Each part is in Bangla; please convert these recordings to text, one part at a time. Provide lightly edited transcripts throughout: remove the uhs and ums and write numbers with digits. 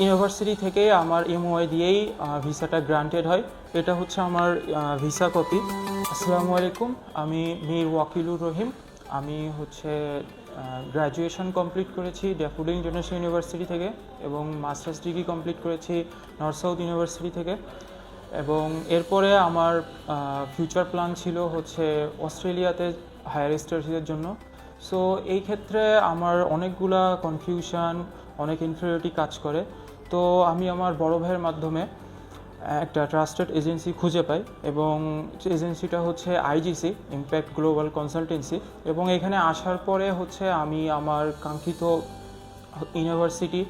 ইউনিভার্সিটি থেকে আমার এমওআই দিয়েই ভিসাটা গ্রান্টেড হয়। এটা হচ্ছে আমার ভিসা কপি। আসসালামু আলাইকুম, আমি মীর ওয়াকিলুর রহিম। আমি হচ্ছে গ্র্যাজুয়েশন কমপ্লিট করেছি ড্যাফোডিল ইন্টারন্যাশনাল ইউনিভার্সিটি থেকে এবং মাস্টার্স ডিগ্রি কমপ্লিট করেছি নর্থ সাউথ ইউনিভার্সিটি থেকে। এবং এরপরে আমার ফিউচার প্ল্যান ছিল হচ্ছে অস্ট্রেলিয়াতে হায়ার স্টাডিজের জন্য। সো এই ক্ষেত্রে আমার অনেকগুলা কনফিউশন, অনেক ইনফিরিয়রিটি কাজ করে। তো আমি আমার বড় ভাইয়ের মাধ্যমে একটা ট্রাস্টেড এজেন্সি খুঁজে পাই এবং এজেন্সিটা হচ্ছে আইজিসি, ইম্প্যাক্ট গ্লোবাল কনসালটেন্সি। এবং এখানে আসার পরে হচ্ছে আমি আমার কাঙ্ক্ষিত ইউনিভার্সিটি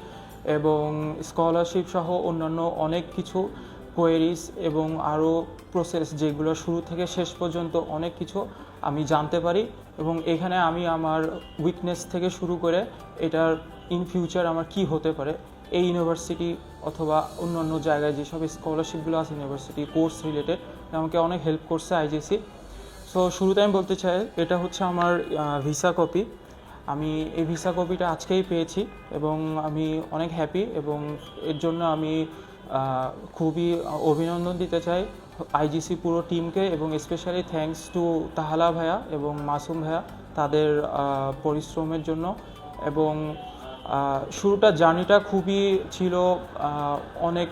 এবং স্কলারশিপ সহ অন্যান্য অনেক কিছু কোয়েরিজ এবং আরও প্রসেস, যেগুলো শুরু থেকে শেষ পর্যন্ত অনেক কিছু আমি জানতে পারি। এবং এখানে আমি আমার উইকনেস থেকে শুরু করে এটার ইন ফিউচার আমার কি হতে পারে, এই ইউনিভার্সিটি অথবা অন্যান্য জায়গায় যেসব স্কলারশিপগুলো আছে ইউনিভার্সিটি কোর্স রিলেটেড, আমাকে অনেক হেল্প করছে আইজিসি। সো শুরুতে আমি বলতে চাই, এটা হচ্ছে আমার ভিসা কপি। আমি এই ভিসা কপিটা আজকেই পেয়েছি এবং আমি অনেক হ্যাপি এবং এর জন্য আমি খুবই অভিনন্দন দিতে চাই আইজিসি পুরো টিমকে এবং স্পেশালি থ্যাঙ্কস টু তাহালা ভাইয়া এবং মাসুম ভাইয়া তাদের পরিশ্রমের জন্য। এবং শুরুটা জার্নিটা খুবই ছিল অনেক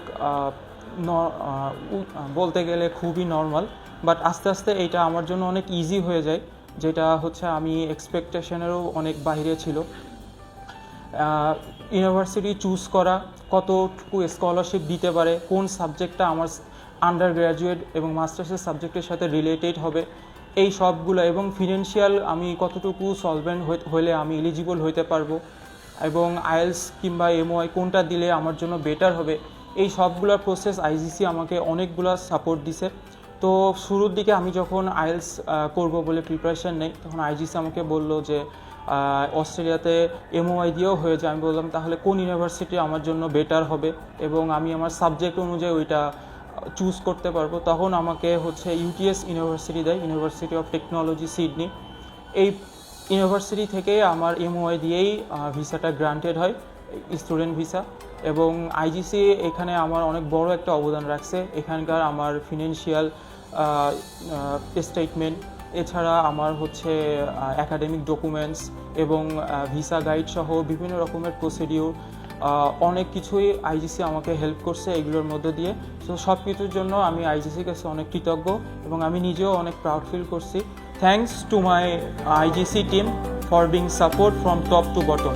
বলতে গেলে খুবই নর্মাল, বাট আস্তে আস্তে এইটা আমার জন্য অনেক ইজি হয়ে যায়, যেটা হচ্ছে আমি এক্সপেকটেশনেরও অনেক বাইরে ছিল। ইউনিভার্সিটি চুজ করা, কতটুকু স্কলারশিপ দিতে পারে, কোন সাবজেক্টটা আমার আন্ডার গ্র্যাজুয়েট এবং মাস্টার্সের সাবজেক্টের সাথে রিলেটেড হবে, এই সবগুলো, এবং ফিনান্সিয়াল আমি কতটুকু সলভেন্ট হলে আমি এলিজিবল হইতে পারবো, এবং আইএলস কিংবা এমওআই কোনটা দিলে আমার জন্য বেটার হবে, এই সবগুলোর প্রসেস আইজিসি আমাকে অনেকগুলো সাপোর্ট দিছে। তো শুরুর দিকে আমি যখন আইএলস করব বলে প্রিপারেশান নেই, তখন আইজিসি আমাকে বলল যে অস্ট্রেলিয়াতে এমওআই দিয়েও হয়ে যায়। আমি বললাম তাহলে কোন ইউনিভার্সিটি আমার জন্য বেটার হবে এবং আমি আমার সাবজেক্ট অনুযায়ী ওইটা চুজ করতে পারবো। তখন আমাকে হচ্ছে ইউটিএস ইউনিভার্সিটি দেয়, ইউনিভার্সিটি অফ টেকনোলজি সিডনি। এই ইউনিভার্সিটি থেকে আমার এমওআই দিয়েই ভিসাটা গ্রান্টেড হয়, স্টুডেন্ট ভিসা। এবং আইজিসি এখানে আমার অনেক বড় একটা অবদান রাখছে। এখানকার আমার ফিনান্সিয়াল স্টেটমেন্ট, এছাড়া আমার হচ্ছে অ্যাকাডেমিক ডকুমেন্টস এবং ভিসা গাইড সহ বিভিন্ন রকমের প্রসিডিউর, অনেক কিছুই আইজিসি আমাকে হেল্প করছে এগুলোর মধ্যে দিয়ে। তো সব কিছুর জন্য আমি আইজিসির কাছে অনেক কৃতজ্ঞ এবং আমি নিজেও অনেক প্রাউড ফিল করছি। Thanks to my IGC team for being support from top to bottom.